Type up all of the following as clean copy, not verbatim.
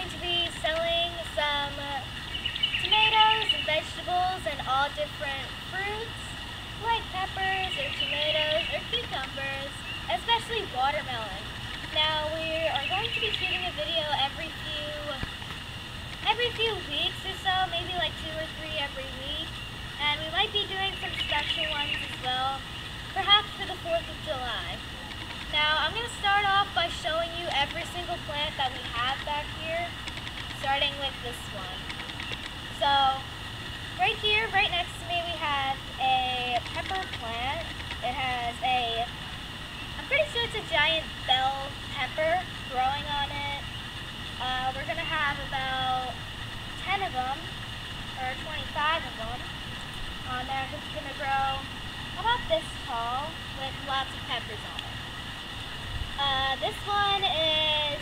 going to be selling some tomatoes and vegetables and all different fruits like peppers or tomatoes or cucumbers, especially watermelon. Now we are going to be shooting a video every few weeks or so, maybe like 2 or 3 every week, and we might be doing some special ones as well, perhaps for the 4th of July. Now I'm going to start off by showing you every single plant that we have back here, starting with this one. So right here, right next to me, we have a pepper plant. It has I'm pretty sure it's a giant bell pepper growing on it. We're going to have about 10 of them, or 25 of them on there. It's going to grow about this tall with lots of peppers on it. This one is,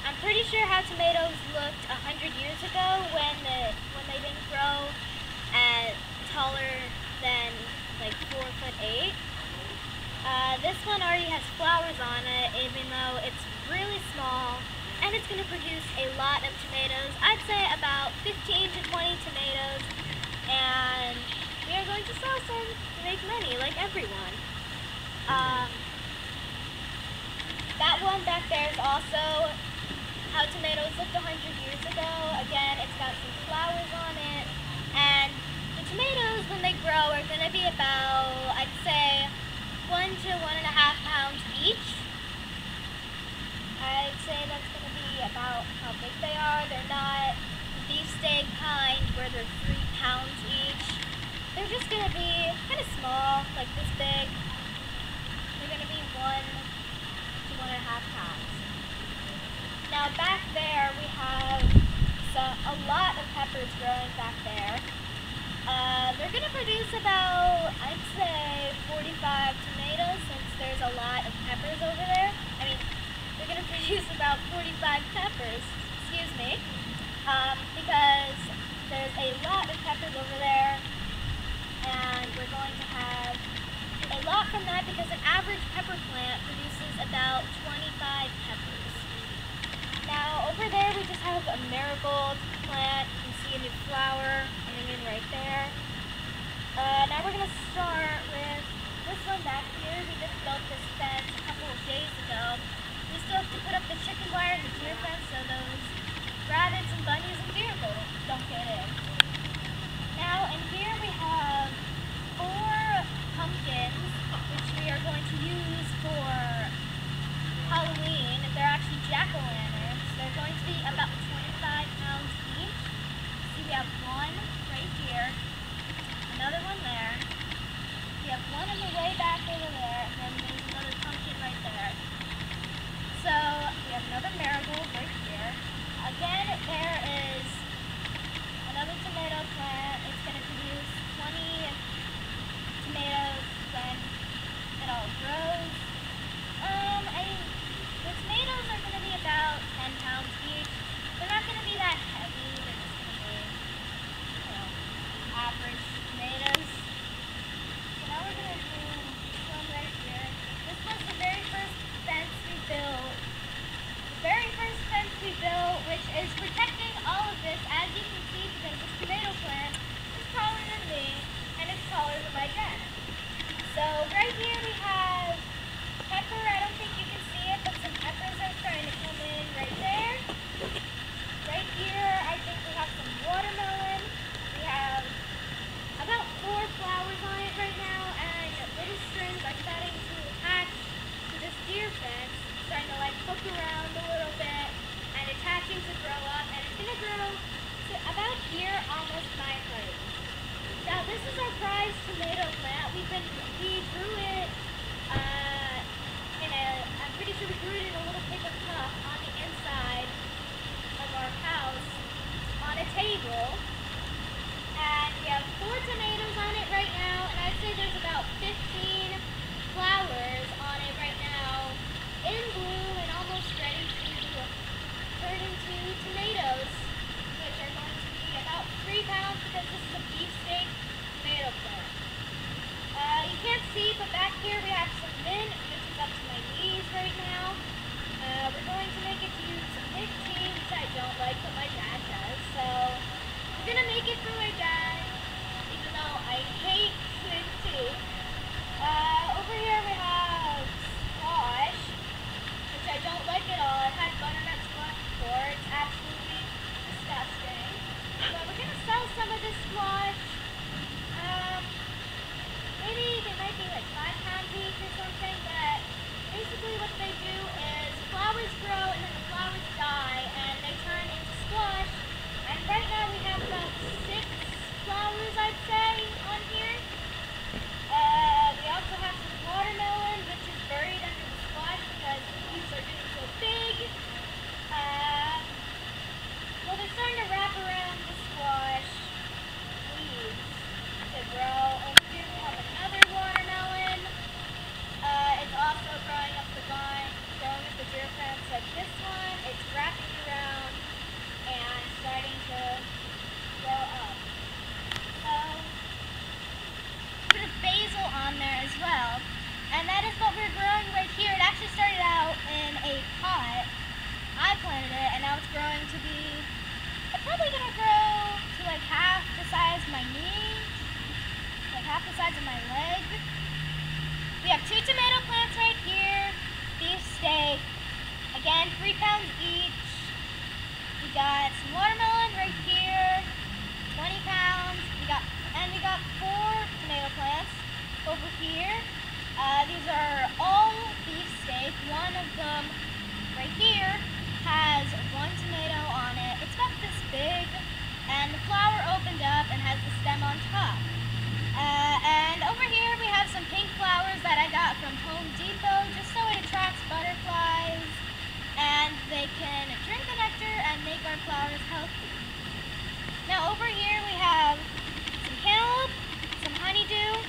I'm pretty sure how tomatoes looked 100 years ago when they didn't grow taller than like 4'8". This one already has flowers on it, even though it's really small, and it's going to produce a lot of tomatoes. I'd say about 15 to 20 tomatoes, and we are going to sell some to make money, like everyone. That one back there is also how tomatoes looked 100 years ago. Again, it's got some flowers on it, and the tomatoes, when they grow, are going to be about, I'd say, 1 to 1.5 pounds each. I'd say that's going to be about how big they are. They're not the beefsteak kind where they're 3 pounds each. They're just going to be kind of small, like this big. They're going to be 1 to 1.5 pounds. Now back there we have a lot of peppers growing back there. They're going to produce about, I'd say, 45 tomatoes, since there's a lot of peppers over there. I mean, they're going to produce about 45 peppers, excuse me, because there's a lot of peppers over there, and we're going to have a lot from that because an average pepper plant produces about 25 peppers. Now, over there we just have a marigold plant. You can see a new flower coming in right there. Now we're going to start with this one back here. We just built this fence a couple of days ago. We still have to put up the chicken wire and the deer fence so those rabbits and bunnies and deer don't get in. Now in here we have 4 pumpkins, which we are going to use for Halloween. They're actually jack-o'-lanterns. They're going to be about 25 pounds each. See, we have one right here, another one there. We have one on the way back over there, and then there's another pumpkin right there. So we have another marigold right here. Again, there is another tomato plant. It's going to produce 20 tomatoes when it all grows. The tomatoes are going to be about 10 pounds each. They're not going to be that heavy. They're just going to be, average tomatoes. So now we're going to do this one right here. This was the very first fence we built. The very first fence we built, which is protecting all of this, as you can see, because this tomato plant is taller than me, and it's taller than my dad. So right here we have pepper. I don't think you can see it, but some peppers are starting to come in right there. Right here, I think we have some watermelon. We have about 4 flowers on it right now, and little strings are starting to attach to this deer fence, starting to like hook around a little bit and attaching to grow up, and it's going to grow to about here, almost my height. Now this is our prized tomato plant. We grew it I'm pretty sure we grew it in a little paper cup on the inside of our house on a table. And we have 4 tomatoes on it right now, and I'd say there's about 15 flowers on it right now in bloom and almost ready to turn into tomatoes, which are going to be about 3 pounds because this is a beefsteak tomato plant. You can't see, but back here we have some mint, which is up to my knees right now. got some watermelon right here, 20 pounds. We got 4 tomato plants over here. These are all beefsteak. One of them right here has 1 tomato on it. It's about this big, and the flower opened up and has the stem on top. And over here we have some pink flowers that I got from Home Depot just so it attracts butterflies and they can drink the nectar and make our flowers healthy. Now over here we have some cantaloupe, some honeydew,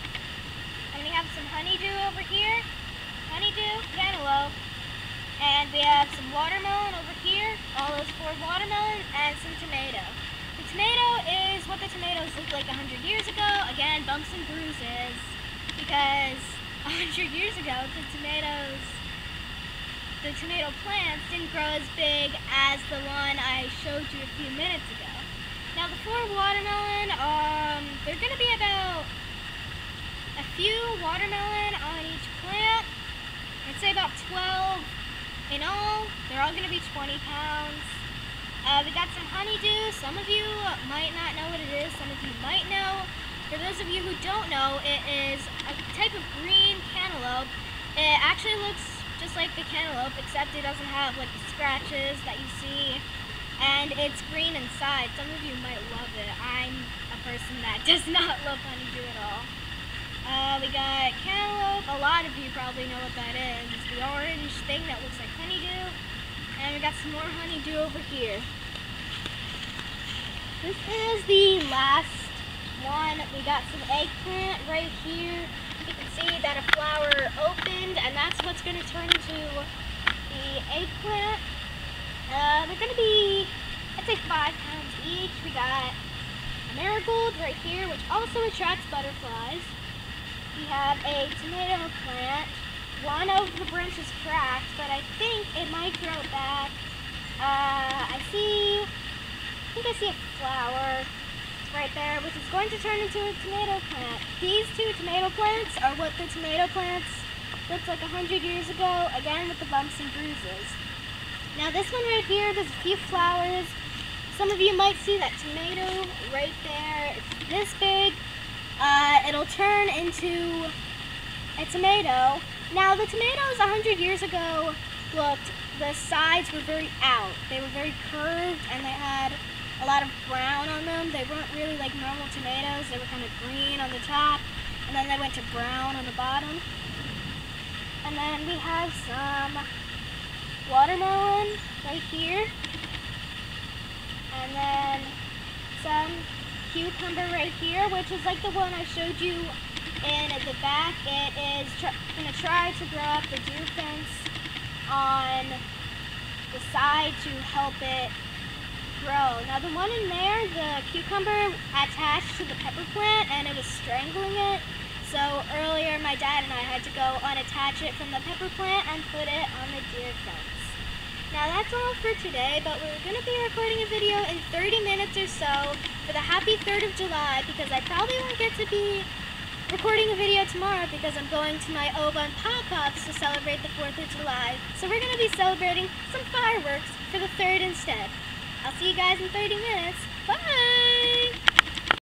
and we have some honeydew over here, honeydew, cantaloupe, and we have some watermelon over here, all those 4 watermelon, and some tomato. The tomato is what the tomatoes looked like 100 years ago. Again, bumps and bruises, because 100 years ago the tomato plants didn't grow as big as the one I showed you a few minutes ago. Now the 4 watermelon, they're going to be about a few watermelon on each plant. I'd say about 12 in all. They're all going to be 20 pounds. We got some honeydew. Some of you might not know what it is. Some of you might know. For those of you who don't know, it is a type of green cantaloupe. It actually looks just like the cantaloupe, except it doesn't have like the scratches that you see, and it's green inside. Some of you might love it. I'm a person that does not love honeydew at all. We got cantaloupe. A lot of you probably know what that is. It's the orange thing that looks like honeydew. And we got some more honeydew over here. This is the last one. We got some eggplant right here. You can see that a flower opened, and that's what's going to turn into the eggplant. They're going to be, I'd say 5 pounds each. We got a marigold right here, which also attracts butterflies. We have a tomato plant. One of the branches cracked, but I think it might grow back. I think I see a flower right there, which is going to turn into a tomato plant. These 2 tomato plants are what the tomato plants looked like 100 years ago, again with the bumps and bruises. Now this one right here, there's a few flowers. Some of you might see that tomato right there. It's this big. It'll turn into a tomato. Now the tomatoes 100 years ago the sides were very out. They were very curved and they had a lot of brown on them. They weren't really like normal tomatoes. They were kind of green on the top, and then they went to brown on the bottom. And then we have some watermelon right here. And then some cucumber right here, which is like the one I showed you in the back. It is going to try to grow up the deer fence on the side to help it grow. Now the one in there, the cucumber attached to the pepper plant and it was strangling it. So earlier my dad and I had to go unattach it from the pepper plant and put it on the deer fence. Now that's all for today, but we're going to be recording a video in 30 minutes or so for the happy 3rd of July, because I probably won't get to be recording a video tomorrow because I'm going to my Ova and Pop-Pops to celebrate the 4th of July. So we're going to be celebrating some fireworks for the 3rd instead. I'll see you guys in 30 minutes. Bye!